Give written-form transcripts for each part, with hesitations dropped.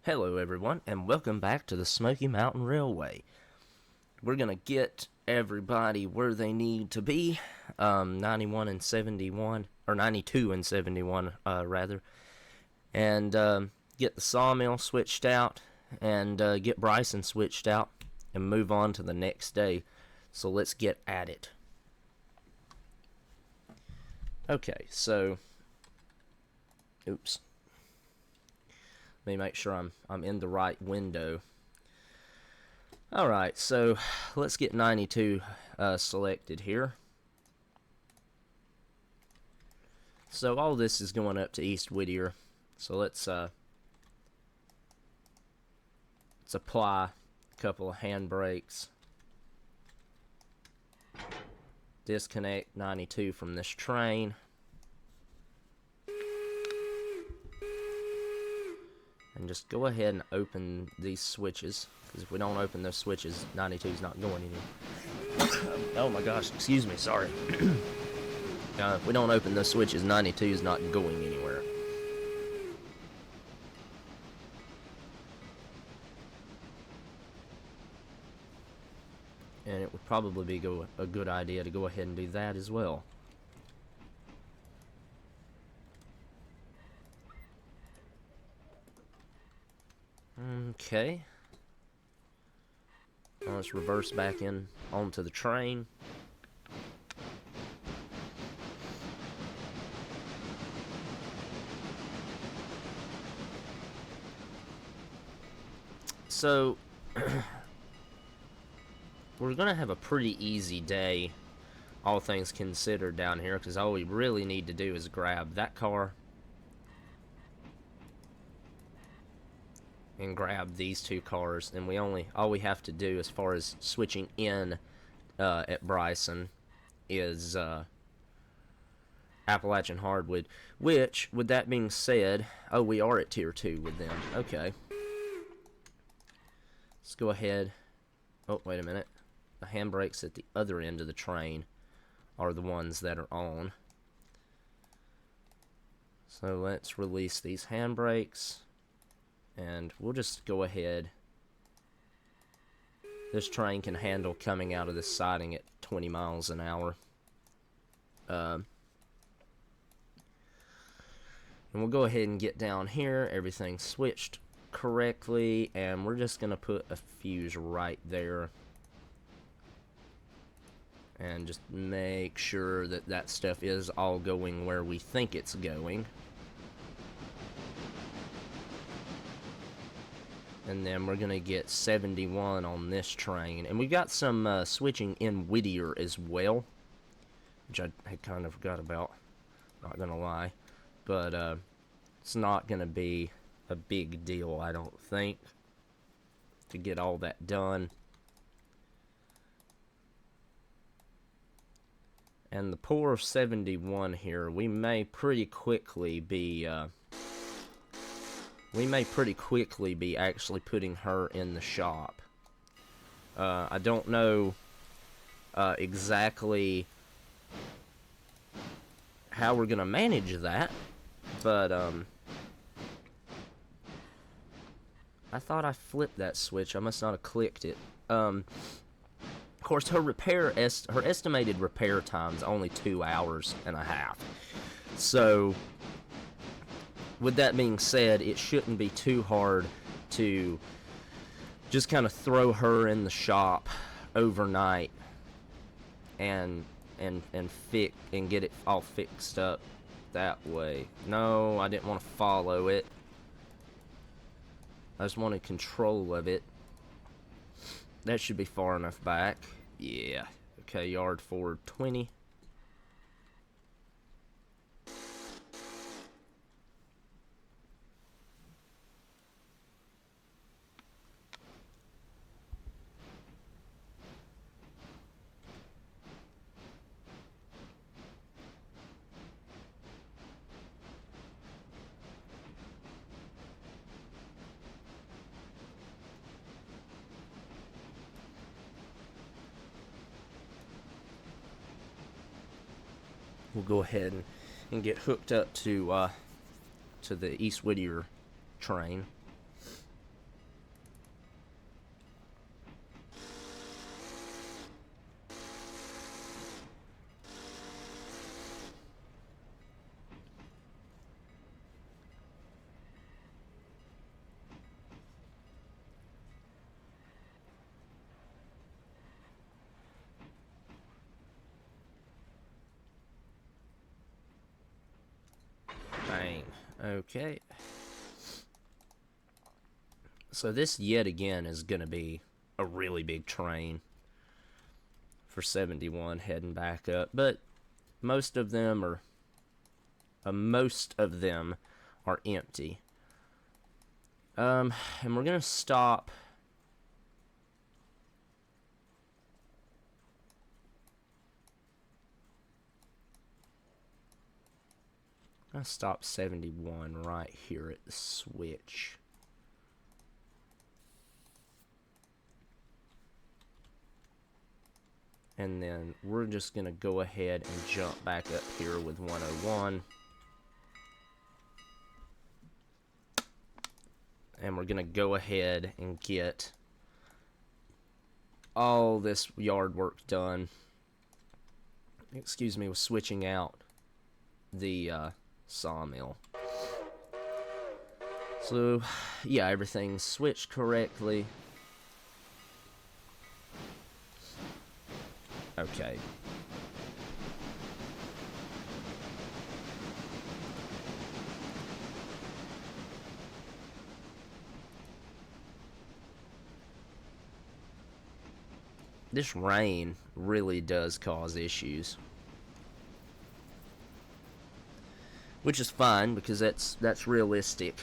Hello everyone, and welcome back to the Smoky Mountain Railway. We're going to get everybody where they need to be, 91 and 71, or 92 and 71, rather, and get the sawmill switched out, and get Bryson switched out, and move on to the next day. So let's get at it. Okay, so, oops. Let me make sure I'm in the right window. Alright, so let's get 92 selected here. So all this is going up to East Whittier. So let's apply a couple of handbrakes. Disconnect 92 from this train. And just go ahead and open these switches, because if we don't open those switches, 92 is not going anywhere. Oh my gosh, excuse me, sorry. If we don't open those switches, 92 is not going anywhere. And it would probably be a good idea to go ahead and do that as well. Okay. Now let's reverse back in onto the train. So we're gonna have a pretty easy day, all things considered, down here, because all we really need to do is grab that car and grab these two cars, and all we have to do as far as switching in at Bryson is Appalachian Hardwood, which, with that being said, oh, we are at tier 2 with them. Okay, let's go ahead. Oh, wait a minute, the handbrakes at the other end of the train are the ones that are on, so let's release these handbrakes. And we'll just go ahead. This train can handle coming out of this siding at 20 miles an hour. And we'll go ahead and get down here. Everything's switched correctly. And we're just going to put a fuse right there. And just make sure that that stuff is all going where we think it's going. And then we're going to get 71 on this train. And we got some switching in Whittier as well, which I had kind of forgot about, not going to lie. But it's not going to be a big deal, I don't think, to get all that done. And the poor 71 here, we may pretty quickly be actually putting her in the shop. I don't know exactly how we're gonna manage that, but I thought I flipped that switch. I must not have clicked it. Of course, her estimated repair time is only 2.5 hours. So, with that being said, it shouldn't be too hard to just kind of throw her in the shop overnight and get it all fixed up that way. No, I didn't want to follow it. I just wanted control of it. That should be far enough back. Yeah. Okay, yard forward 20. We'll go ahead and get hooked up to the East Whittier train. Okay. So this yet again is going to be a really big train for 71 heading back up, but most of them are empty. And we're going to stop. I'm going to stop 71 right here at the switch. And then we're just going to go ahead and jump back up here with 101. And we're going to go ahead and get all this yard work done. Excuse me, with switching out the sawmill. So, yeah, everything's switched correctly. Okay. This rain really does cause issues. Which is fine, because that's realistic.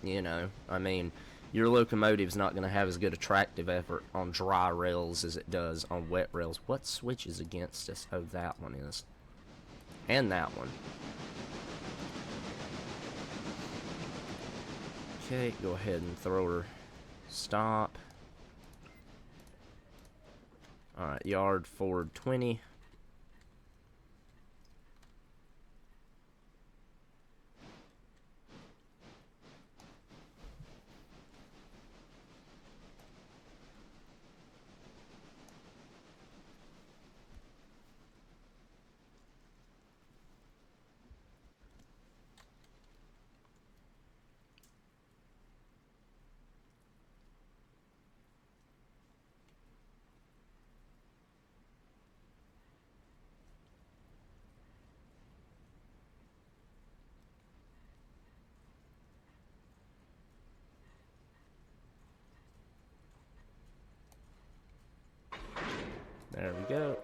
You know, I mean, your locomotive's not going to have as good a tractive effort on dry rails as it does on wet rails. What switch is against us? Oh, that one is. And that one. Okay, go ahead and throw her. Stop. Alright, yard forward 20. There we go.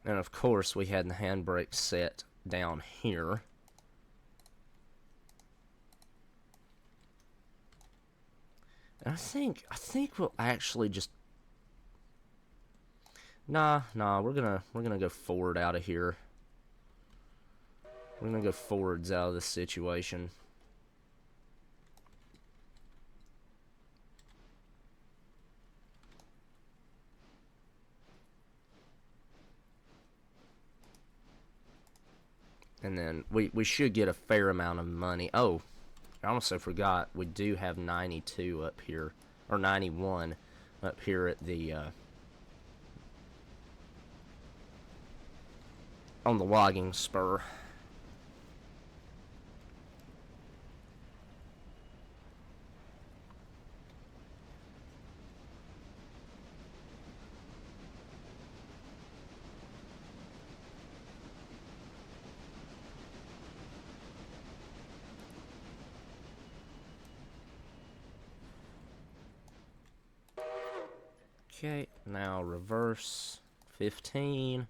And of course, we had the handbrake set down here. And I think we'll actually just Nah, we're gonna go forward out of here. We're gonna go forwards out of this situation. And then we should get a fair amount of money. Oh, I also forgot, we do have 92 up here, or 91 up here at the, on the logging spur. Okay, now reverse 15.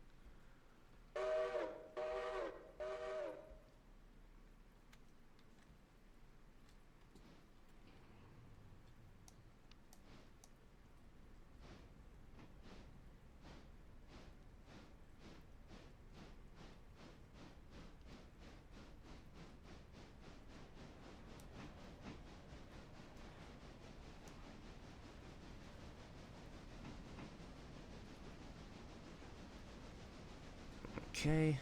Okay.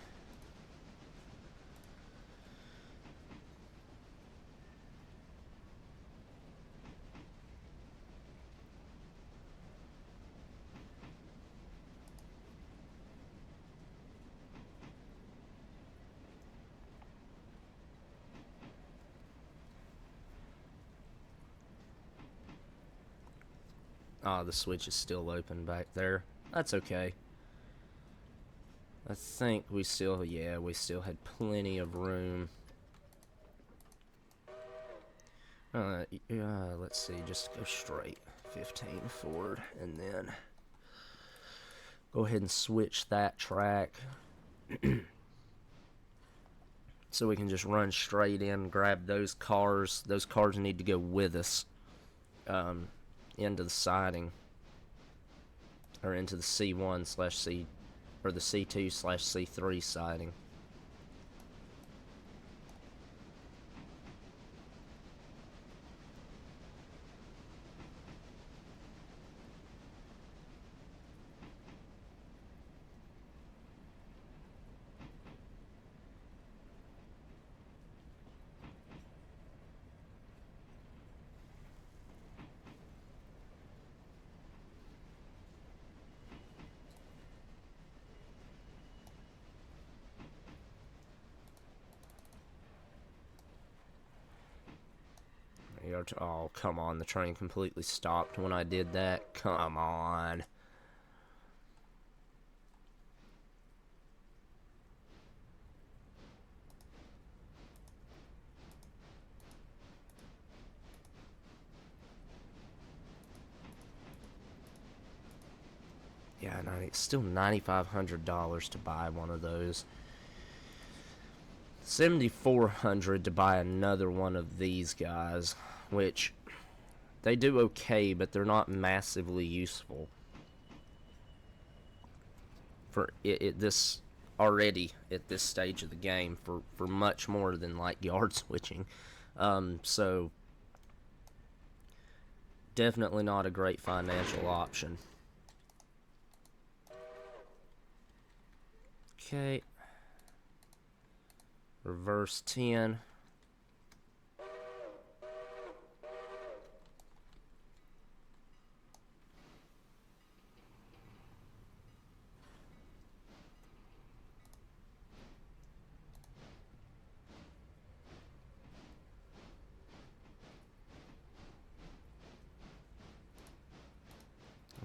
Ah, the switch is still open back there. That's okay. I think we still had plenty of room. Let's see, just go straight 15 forward, and then go ahead and switch that track so we can just run straight in, grab those cars. Those cars need to go with us into the siding, or into the C1 slash C, or the C2 slash C3 siding. Oh, come on. The train completely stopped when I did that. Come on. Yeah, it's still $9,500 to buy one of those. $7,400 to buy another one of these guys, which they do okay, but they're not massively useful for this already at this stage of the game for much more than like yard switching. So definitely not a great financial option. Okay. Reverse 10.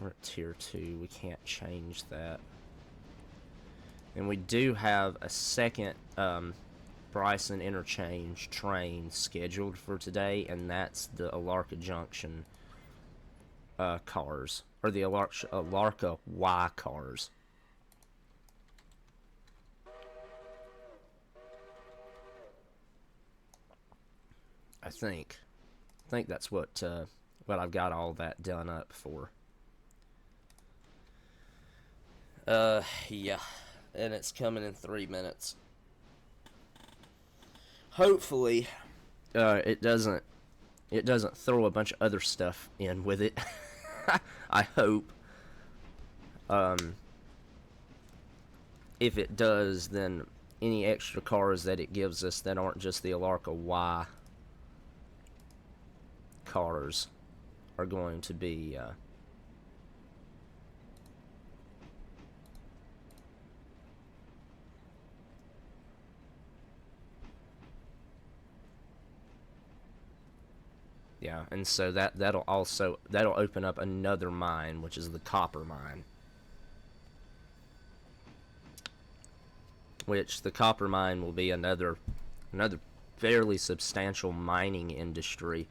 We're at tier 2. We can't change that. And we do have a second Bryson interchange train scheduled for today, and that's the Alarka Junction cars, or the Alarka Y cars. I think that's what I've got all that done up for. Yeah, and it's coming in 3 minutes. Hopefully, it doesn't throw a bunch of other stuff in with it. I hope. If it does, then any extra cars that it gives us that aren't just the Alarka Y cars are going to be yeah, and so that'll open up another mine, which is the copper mine. Which the copper mine will be another fairly substantial mining industry.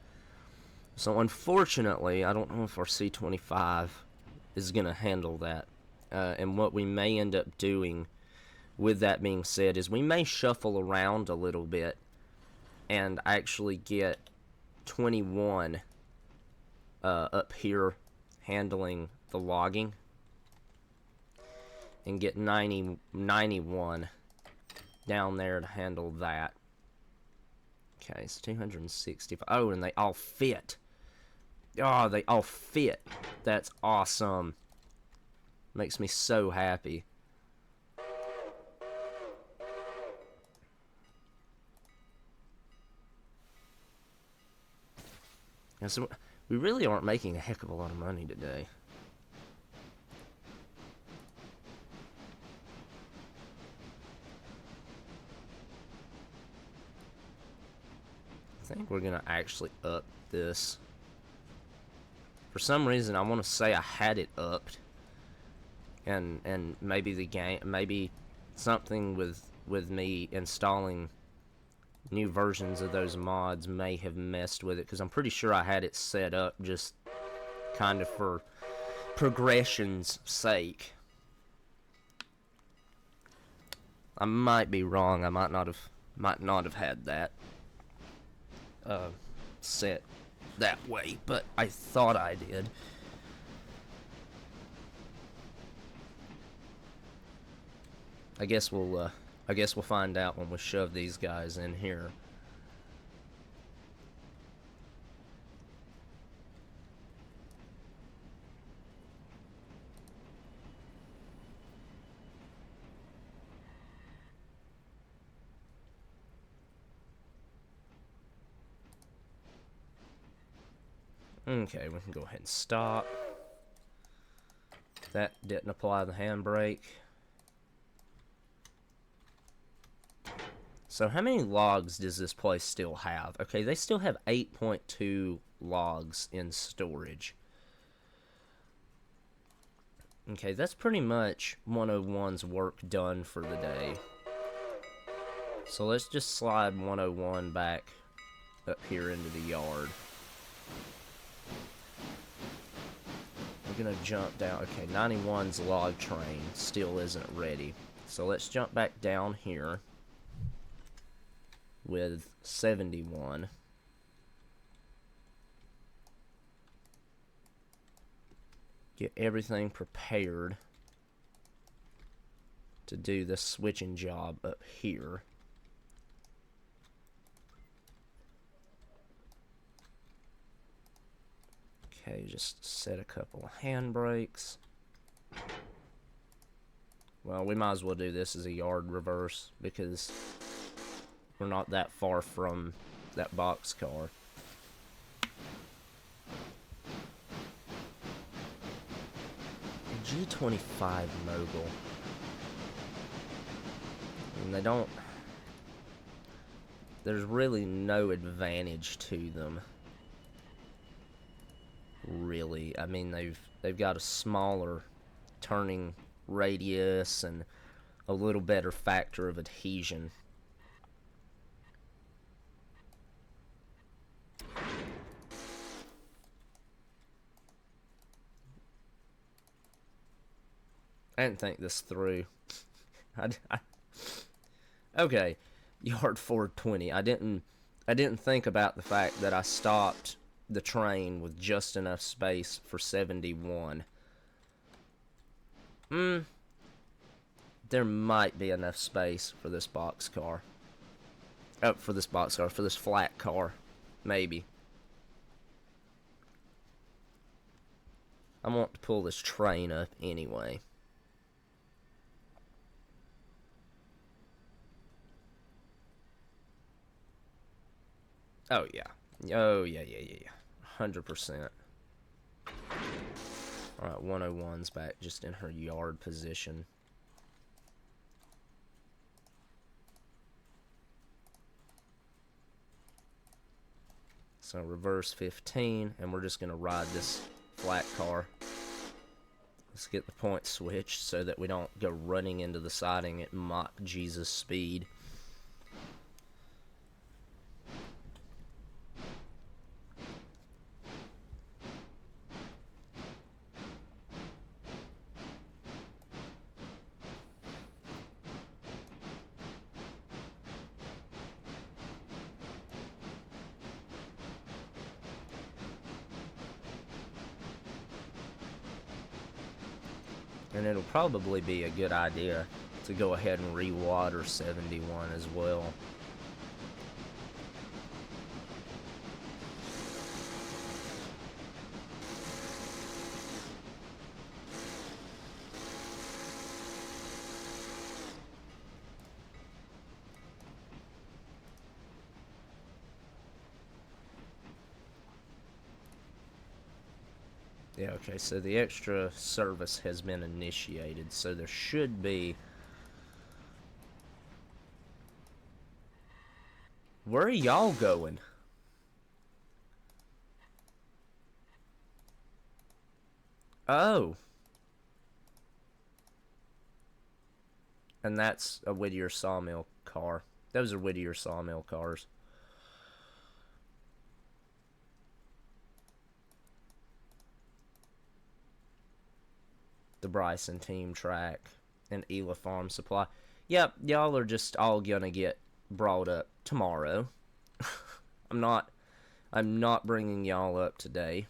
So unfortunately, I don't know if our C25 is going to handle that. And what we may end up doing, with that being said, is we may shuffle around a little bit and actually get 21 up here handling the logging, and get 91 down there to handle that. Okay, it's 265. Oh, and they all fit. Oh, they all fit. That's awesome. Makes me so happy. And so we really aren't making a heck of a lot of money today. I think we're gonna actually up this. For some reason, I want to say I had it upped, and maybe the game, maybe something with me installing new versions of those mods may have messed with it, because I'm pretty sure I had it set up just kind of for progression's sake. I might be wrong. I might not have had that set that way, but I thought I did. I guess we'll find out when we shove these guys in here. Okay, we can go ahead and stop. That didn't apply the handbrake. So how many logs does this place still have? Okay, they still have 8.2 logs in storage. Okay, that's pretty much 101's work done for the day. So let's just slide 101 back up here into the yard. We're gonna jump down. Okay, 91's log train still isn't ready. So let's jump back down here with 71. Get everything prepared to do the switching job up here. Okay, just set a couple of handbrakes. Well, we might as well do this as a yard reverse because we're not that far from that boxcar. G25 Mogul. And they don't... There's really no advantage to them. Really. I mean, they've got a smaller turning radius and a little better factor of adhesion. I didn't think this through. Okay, yard 420. I didn't think about the fact that I stopped the train with just enough space for 71. There might be enough space for this boxcar. Oh, for this flat car. Maybe. I want to pull this train up anyway. Oh, yeah. Oh, yeah. 100%. Alright, 101's back just in her yard position. So reverse 15, and we're just going to ride this flat car. Let's get the point switched so that we don't go running into the siding at Mach Jesus speed. And it'll probably be a good idea to go ahead and re-water 71 as well. Yeah, okay, so the extra service has been initiated, so there should be... Where are y'all going? Oh. And that's a Whittier sawmill car. Those are Whittier sawmill cars. The Bryson team track and Ela Farm Supply. Yep, y'all are just all gonna get brought up tomorrow. I'm not bringing y'all up today.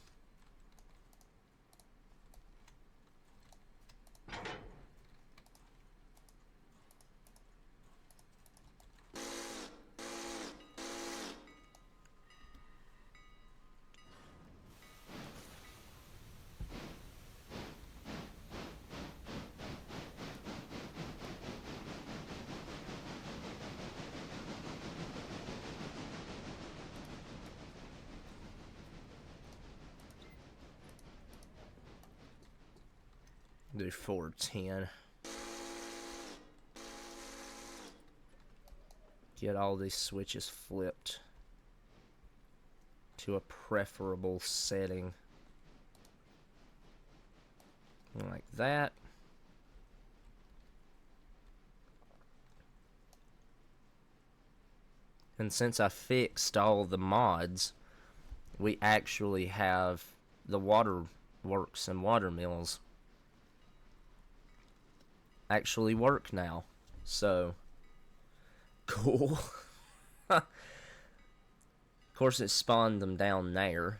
Do 410. Get all these switches flipped to a preferable setting. Like that. And since I fixed all the mods, we actually have the water works and water mills actually work now. So, cool. Of course, it spawned them down there.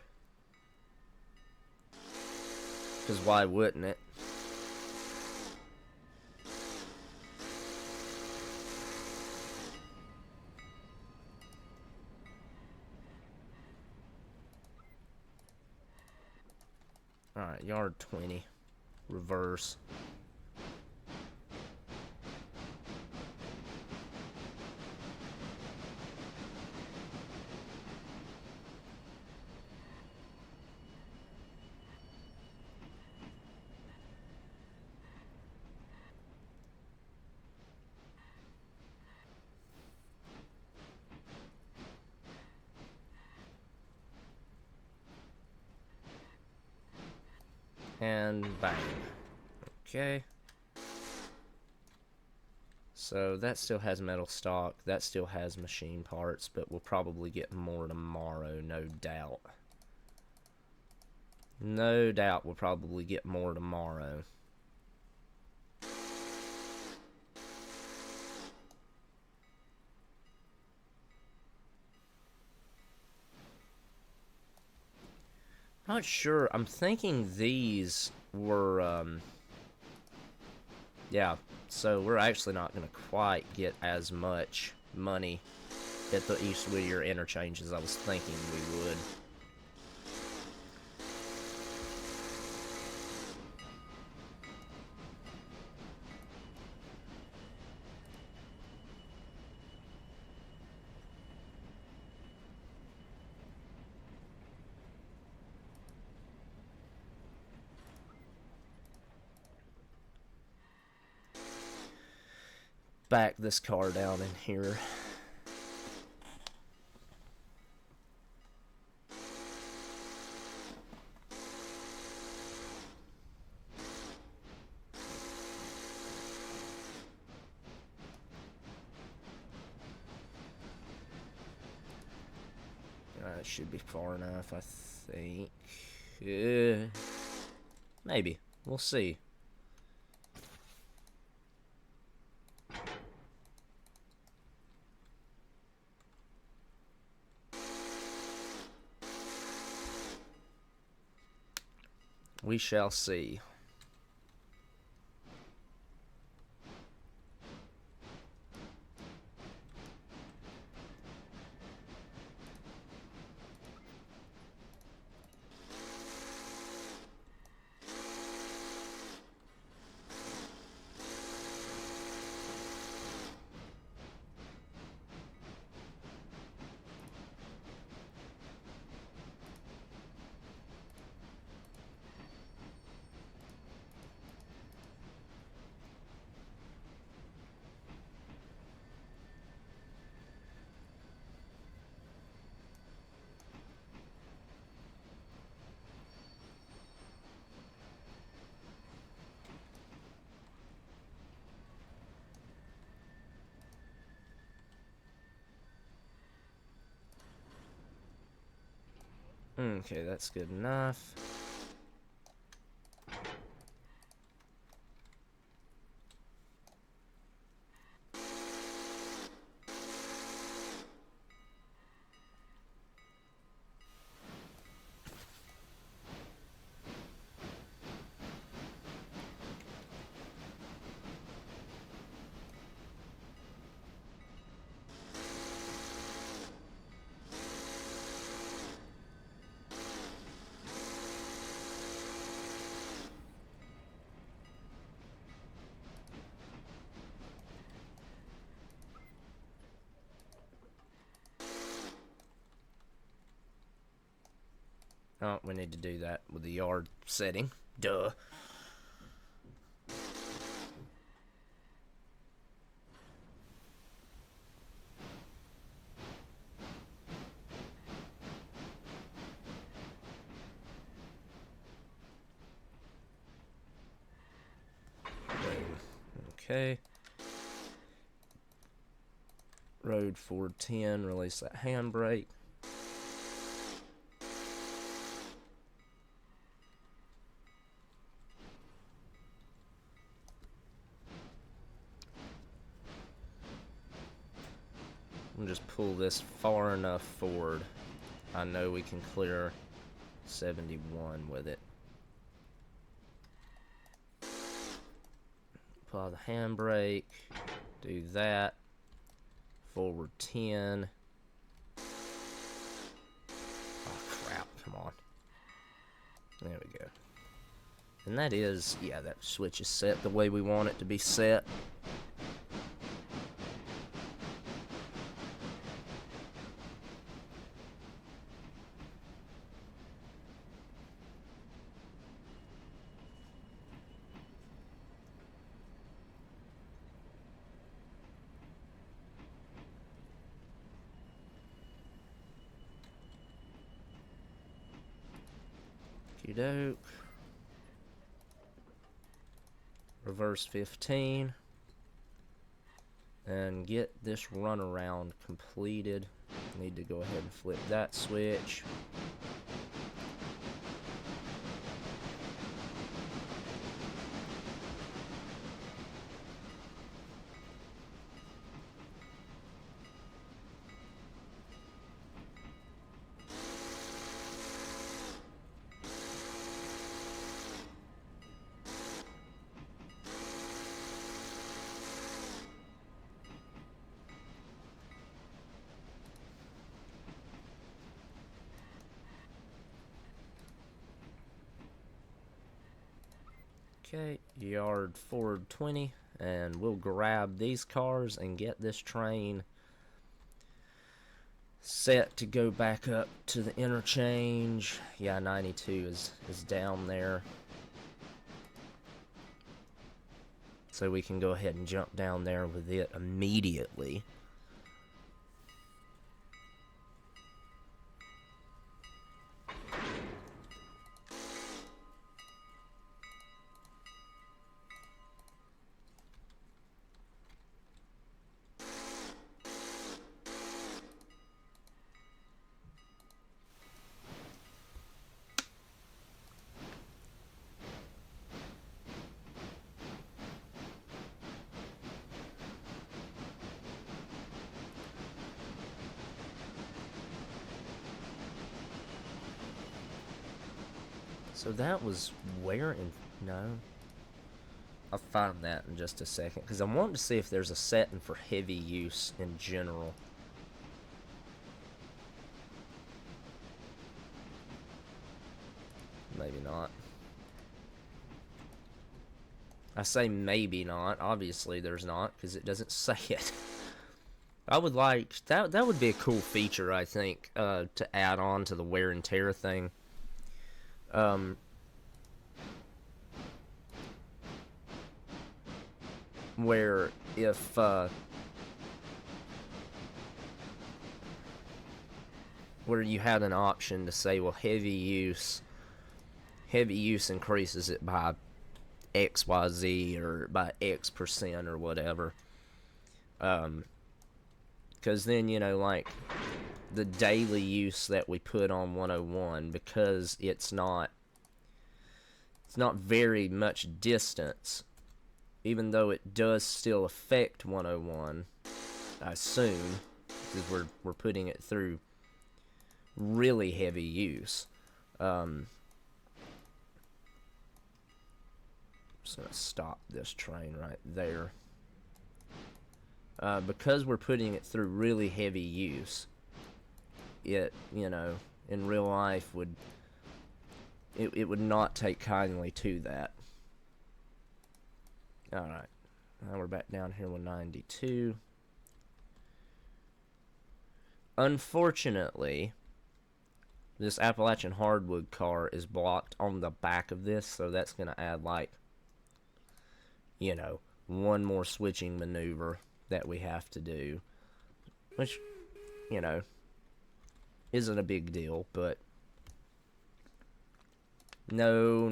Because why wouldn't it? Alright, yard 20. Reverse. And bang. Okay. So that still has metal stock. That still has machine parts, but we'll probably get more tomorrow, no doubt. No doubt we'll probably get more tomorrow. Not sure. I'm thinking these were, yeah, so we're actually not going to quite get as much money at the East Whittier interchange as I was thinking we would. Back this car down in here. It should be far enough, I think. Maybe. We'll see. We shall see. Okay, that's good enough. Oh, we need to do that with the yard setting. Duh. Okay. Road 410, release that handbrake. I'm just pull this far enough forward. I know we can clear 71 with it. Apply the handbrake. Do that. Forward 10. Oh crap, come on. There we go. And that is, yeah, that switch is set the way we want it to be set. Doke. Reverse 15. And get this runaround completed. Need to go ahead and flip that switch. Okay, yard forward 20, and we'll grab these cars and get this train set to go back up to the interchange. Yeah, 92 is down there. So we can go ahead and jump down there with it immediately. So that was where in... No. I'll find that in just a second, because I'm wanting to see if there's a setting for heavy use in general. Maybe not. I say maybe not. Obviously there's not, because it doesn't say it. I would like... That would be a cool feature, I think, to add on to the wear and tear thing. Where if where you had an option to say, well, heavy use increases it by XYZ or by X% or whatever. Because then, you know, like the daily use that we put on 101, because it's not very much distance, even though it does still affect 101, I assume, because we're putting it through really heavy use. Just gonna stop this train right there. Because we're putting it through really heavy use, it, you know, in real life it would not take kindly to that. Alright, now we're back down here with 92. Unfortunately, this Appalachian hardwood car is blocked on the back of this, so that's going to add, like, you know, one more switching maneuver that we have to do, which, you know, isn't a big deal, but no,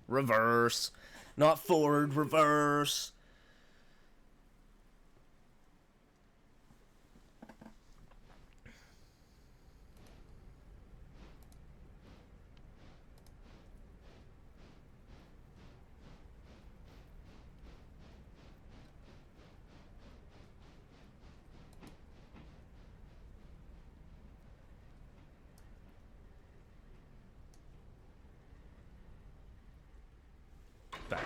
reverse, not forward, reverse. Back.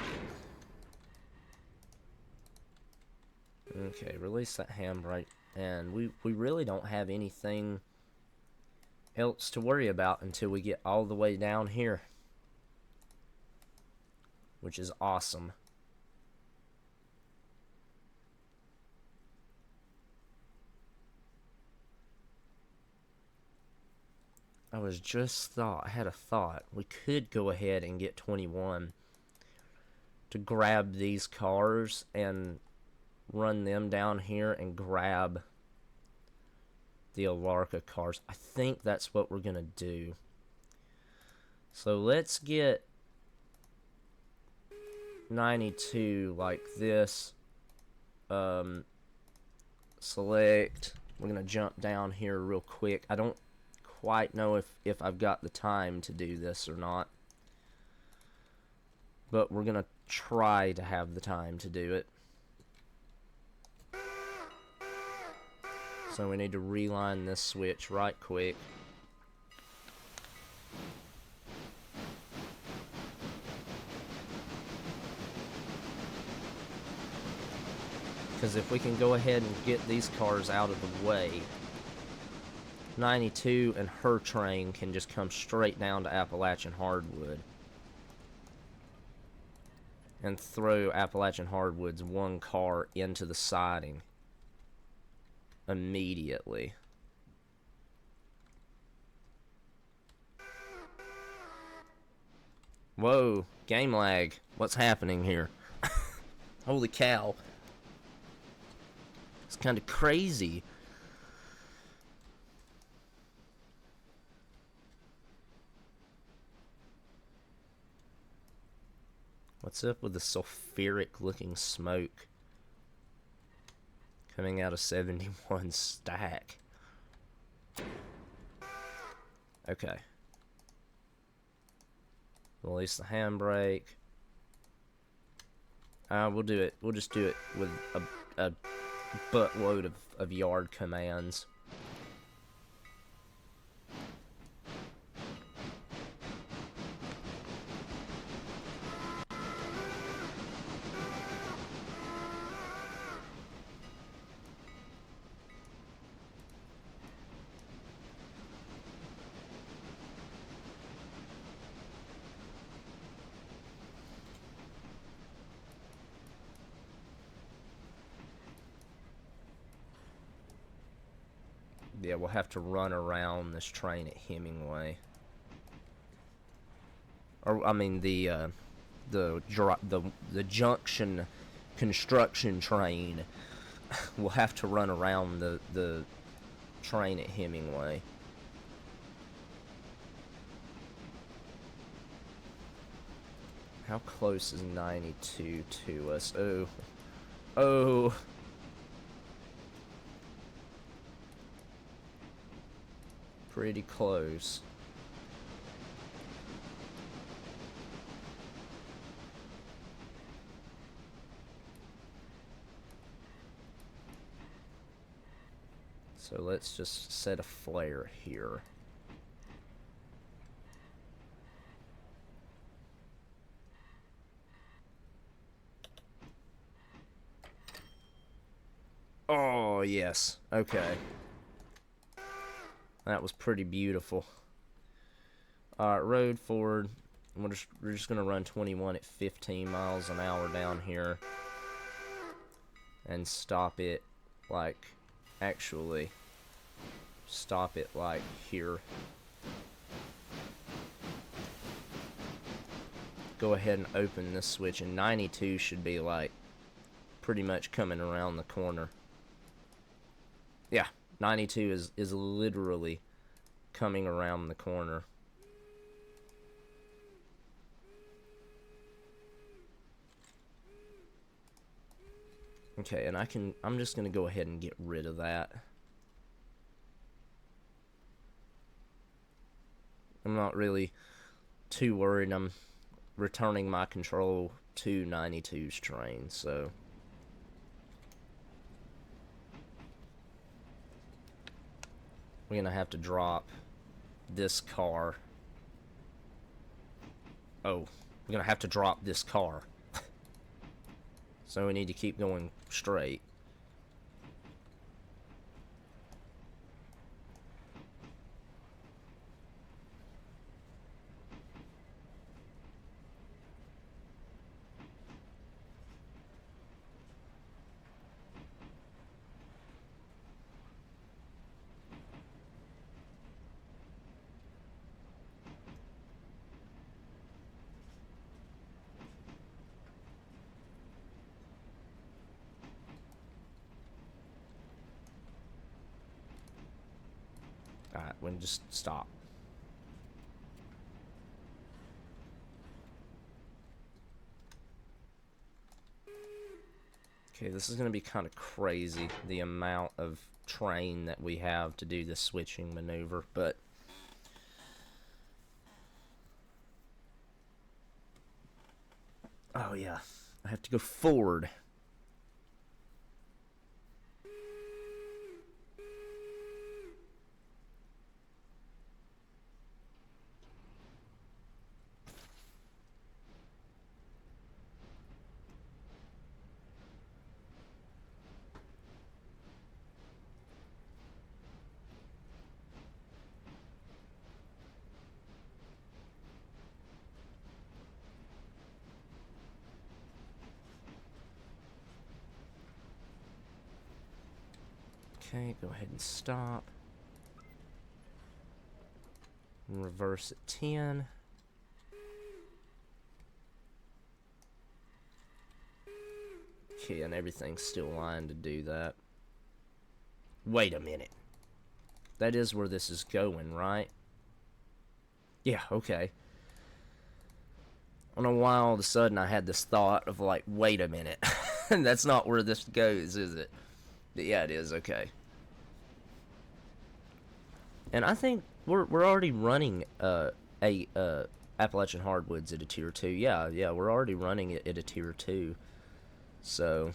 Okay, release that handbrake, and we really don't have anything else to worry about until we get all the way down here, which is awesome. I had a thought. We could go ahead and get 21 to grab these cars and run them down here and grab the Alarka cars. I think that's what we're going to do. So let's get 92 like this. Select. We're going to jump down here real quick. I don't quite know if I've got the time to do this or not, but we're gonna try to have the time to do it. So we need to reline this switch right quick. Because if we can go ahead and get these cars out of the way, 92 and her train can just come straight down to Appalachian hardwood and throw Appalachian hardwood's one car into the siding immediately. Whoa, game lag. What's happening here? Holy cow. It's kind of crazy. What's up with the sulfuric looking smoke coming out of 71 stack? Okay. Release the handbrake. We'll do it. We'll just do it with a buttload of yard commands. Yeah, we'll have to run around this train at Hemingway. Or I mean the junction construction train. We'll have to run around the train at Hemingway. How close is 92 to us? Oh. Pretty close. So let's just set a flare here. Oh, yes. Okay. That was pretty beautiful. Alright, road forward. We're just going to run 21 at 15 miles an hour down here. And stop it, like, actually, stop it, like, here. Go ahead and open this switch, and 92 should be, like, pretty much coming around the corner. Yeah, 92 is literally coming around the corner. Okay, and I'm just gonna go ahead and get rid of that. I'm not really too worried. I'm returning my control to 92's train, so we're gonna have to drop this car. Oh, we're gonna have to drop this car. So we need to keep going straight. Alright, we'll just stop. Okay, this is going to be kind of crazy, the amount of train that we have to do the switching maneuver, but oh yeah, I have to go forward. Okay, go ahead and stop. And reverse at 10. Okay, and everything's still lined to do that. Wait a minute. That is where this is going, right? Yeah, okay. I don't know why all of a sudden I had this thought of like, wait a minute. That's not where this goes, is it? But yeah, it is, okay. And I think we're already running Appalachian Hardwoods at a tier 2. Yeah, we're already running it at a tier 2. So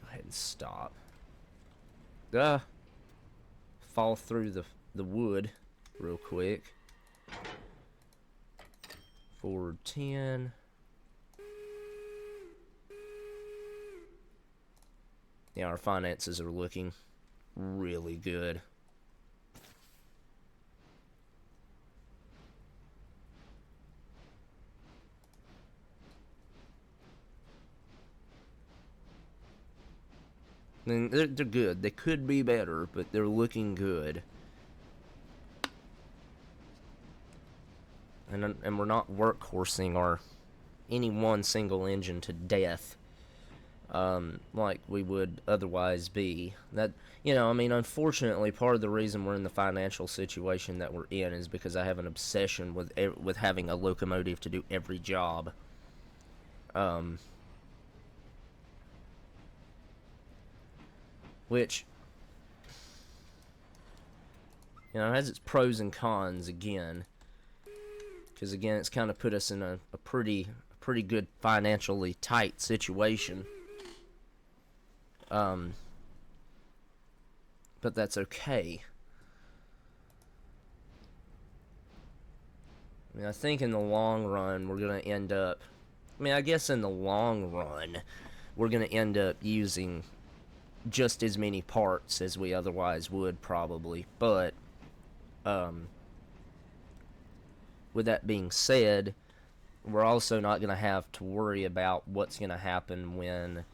go ahead and stop. Fall through the wood real quick. Forward 10. Yeah, our finances are looking really good. I mean, they're good. They could be better, but they're looking good. And we're not workhorsing any one single engine to death like we would otherwise be. That, I mean, unfortunately, part of the reason we're in the financial situation that we're in is because I have an obsession with having a locomotive to do every job. Which, has its pros and cons again. Because again, it's kind of put us in a pretty good financially tight situation. But that's okay. I mean, I think in the long run, we're going to end up... I mean, I guess in the long run, we're going to end up using just as many parts as we otherwise would, probably. But, with that being said, we're also not going to have to worry about what's going to happen when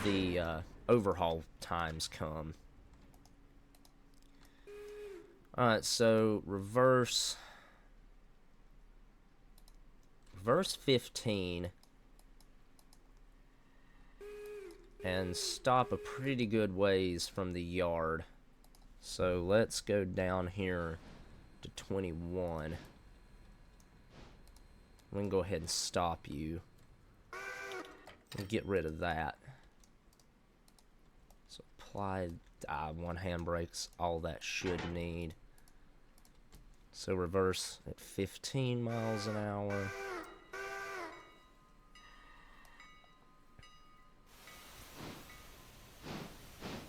the overhaul times come. Alright, so reverse 15 and stop a pretty good ways from the yard. So let's go down here to 21. We can go ahead and stop you and get rid of that. So apply one handbrake's all that should need. So reverse at 15 miles an hour.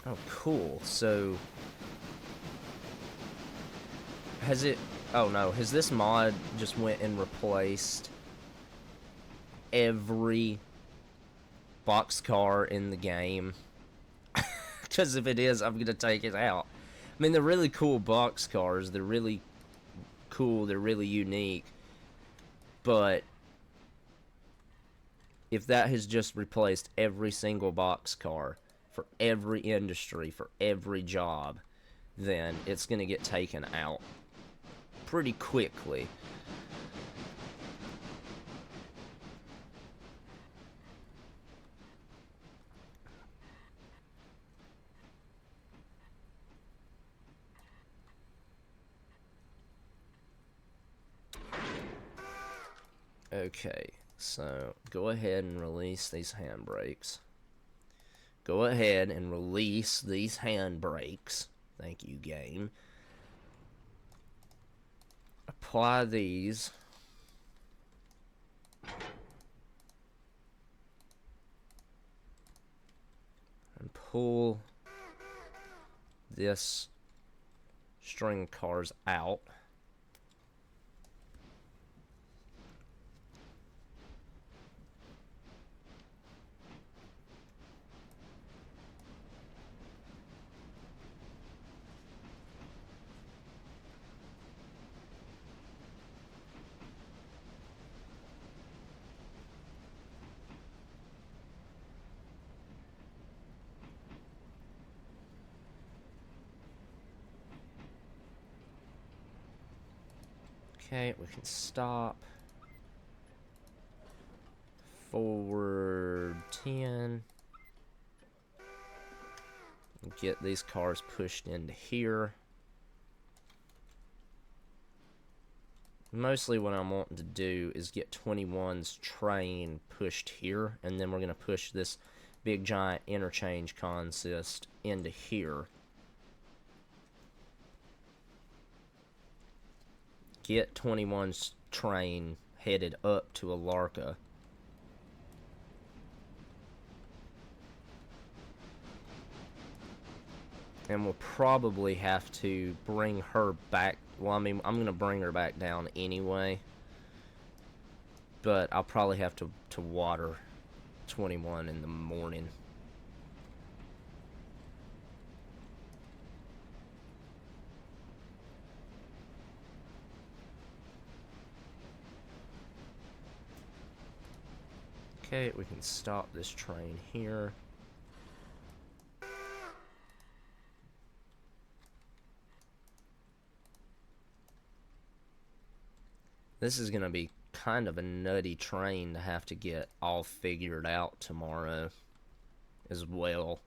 Oh, cool. So has it... Oh no, has this mod just went and replaced every boxcar in the game? Because if it is, I'm gonna take it out. I mean, they're really cool boxcars. They're really cool. They're really unique. But if that has just replaced every single boxcar for every industry, for every job, then it's gonna get taken out pretty quickly. Okay, so go ahead and release these handbrakes. Go ahead and release these handbrakes. Thank you, game. Apply these. And pull this string cars out. Okay, we can stop. Forward 10. Get these cars pushed into here. Mostly what I'm wanting to do is get 21's train pushed here, and then we're going to push this big giant interchange consist into here. Get 21's train headed up to Alarka. And we'll probably have to bring her back. Well, I mean, I'm going to bring her back down anyway. But I'll probably have to water 21 in the morning. Okay, we can stop this train here. This is going to be kind of a nutty train to have to get all figured out tomorrow. as well.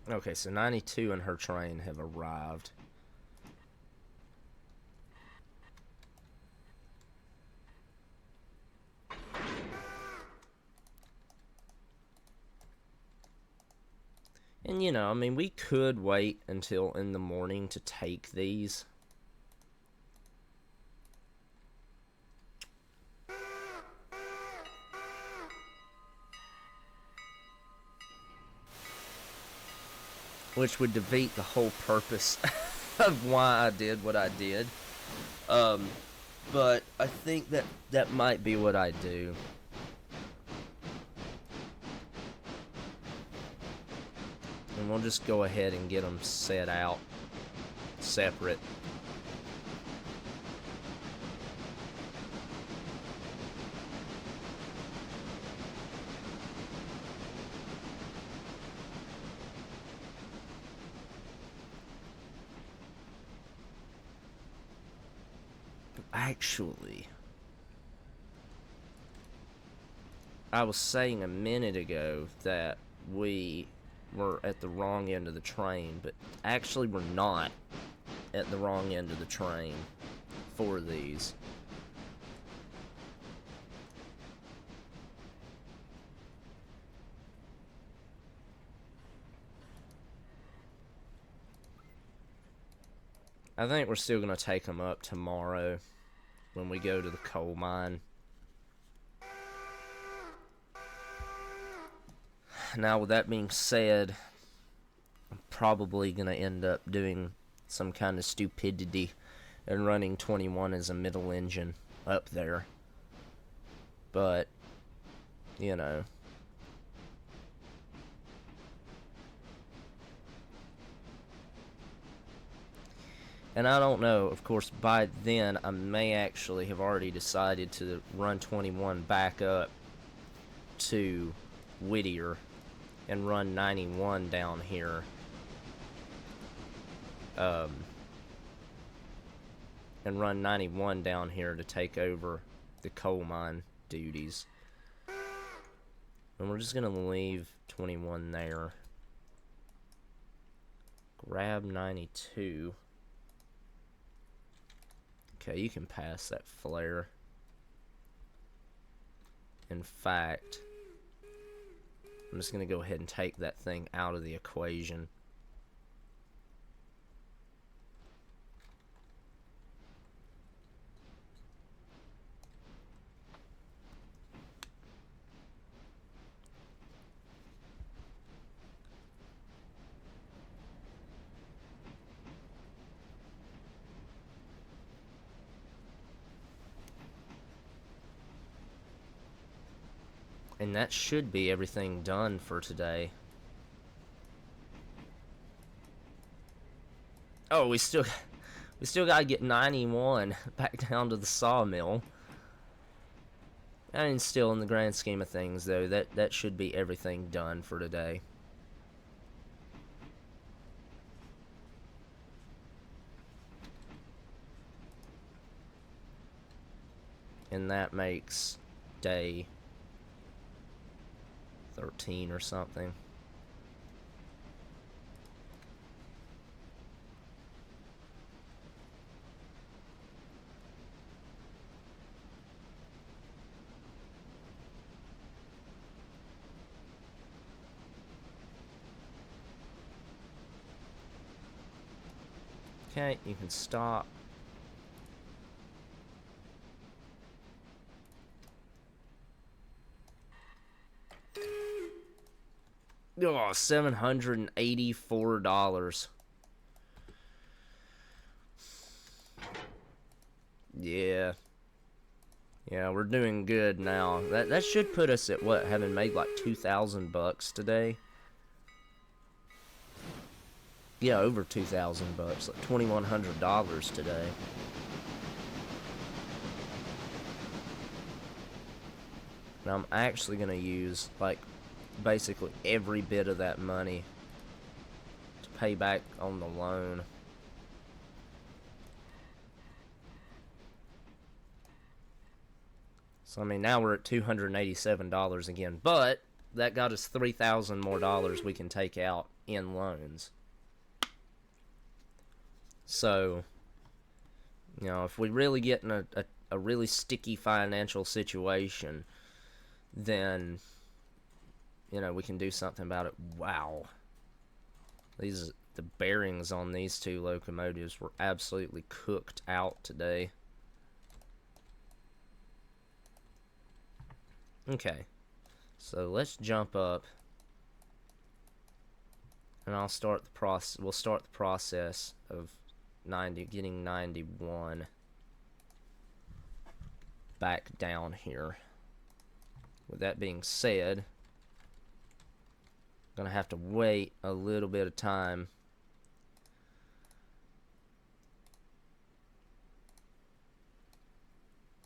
Okay, so 92 and her train have arrived. And, you know, I mean, we could wait until in the morning to take these. Which would defeat the whole purpose of why I did what I did. But I think that might be what I do. And we'll just go ahead and get them set out separate. Actually, I was saying a minute ago that we were at the wrong end of the train, but actually we're not at the wrong end of the train for these. I think we're still going to take them up tomorrow when we go to the coal mine. Now, with that being said, I'm probably going to end up doing some kind of stupidity and running 21 as a middle engine up there. But, you know. And I don't know, of course, by then I may actually have already decided to run 21 back up to Whittier and run 91 down here. And run 91 down here to take over the coal mine duties. And we're just going to leave 21 there. Grab 92. Okay, you can pass that flare. In fact, I'm just going to go ahead and take that thing out of the equation. And that should be everything done for today. Oh, we still gotta get 91 back down to the sawmill. I mean, still in the grand scheme of things, though, that should be everything done for today. And that makes day 13 or something. Okay, you can stop. Oh, $784. Yeah. Yeah, we're doing good now. That should put us at what, having made like 2,000 bucks today? Yeah, over 2,000 bucks, like $2,100 today. And I'm actually gonna use like basically every bit of that money to pay back on the loan. So I mean, now we're at $287 again, but that got us $3,000 more dollars we can take out in loans. So, you know, if we really get in a really sticky financial situation, then, you know, we can do something about it. Wow. The bearings on these two locomotives were absolutely cooked out today. Okay. So let's jump up. And I'll start the process. We'll start the process of getting 91 back down here. With that being said, I'm gonna have to wait a little bit of time.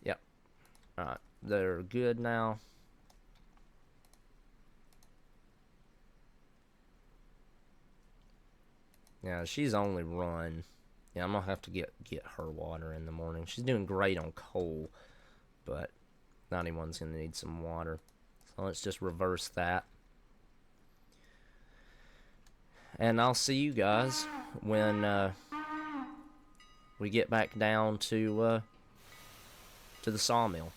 Yep. Alright, they're good now. Yeah, she's only run. Yeah, I'm gonna have to get her water in the morning. She's doing great on coal, but 91's gonna need some water. So let's just reverse that. And I'll see you guys when we get back down to the sawmill.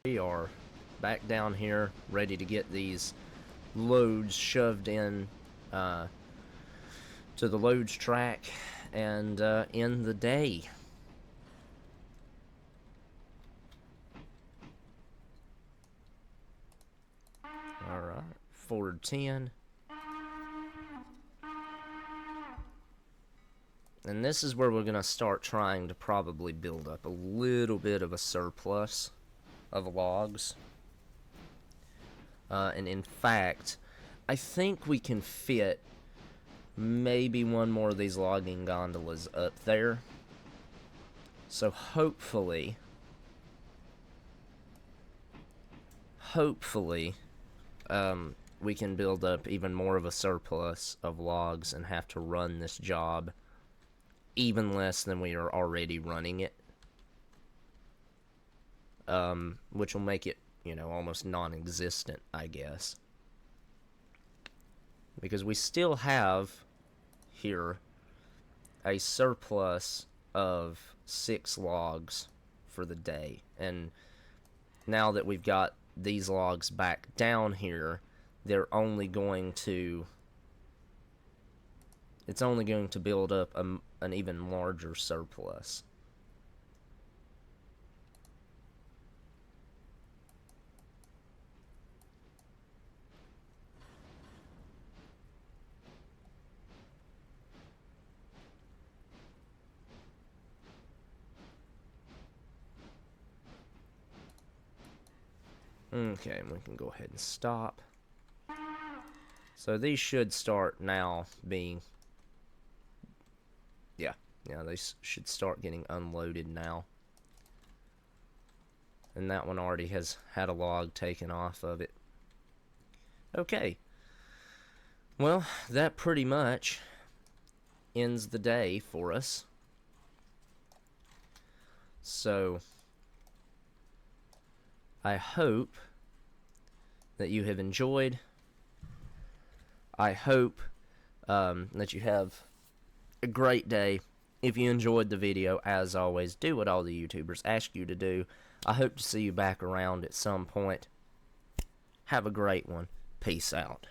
We are back down here, ready to get these loads shoved in to the loads track and end the day. Alright, forward 10. And this is where we're going to start trying to probably build up a little bit of a surplus of logs. And in fact, I think we can fit maybe one more of these logging gondolas up there. So hopefully, we can build up even more of a surplus of logs and have to run this job even less than we are already running it. Which will make it, you know, almost non-existent, I guess. Because we still have here a surplus of 6 logs for the day. And now that we've got these logs back down here, they're only going to... it's only going to build up an even larger surplus. Okay, we can go ahead and stop. So these should start now being, yeah, they should start getting unloaded now. And that one already has had a log taken off of it. Okay. Well, that pretty much ends the day for us. So, I hope that you have enjoyed. I hope that you have a great day. If you enjoyed the video, as always, do what all the YouTubers ask you to do. I hope to see you back around at some point. Have a great one. Peace out.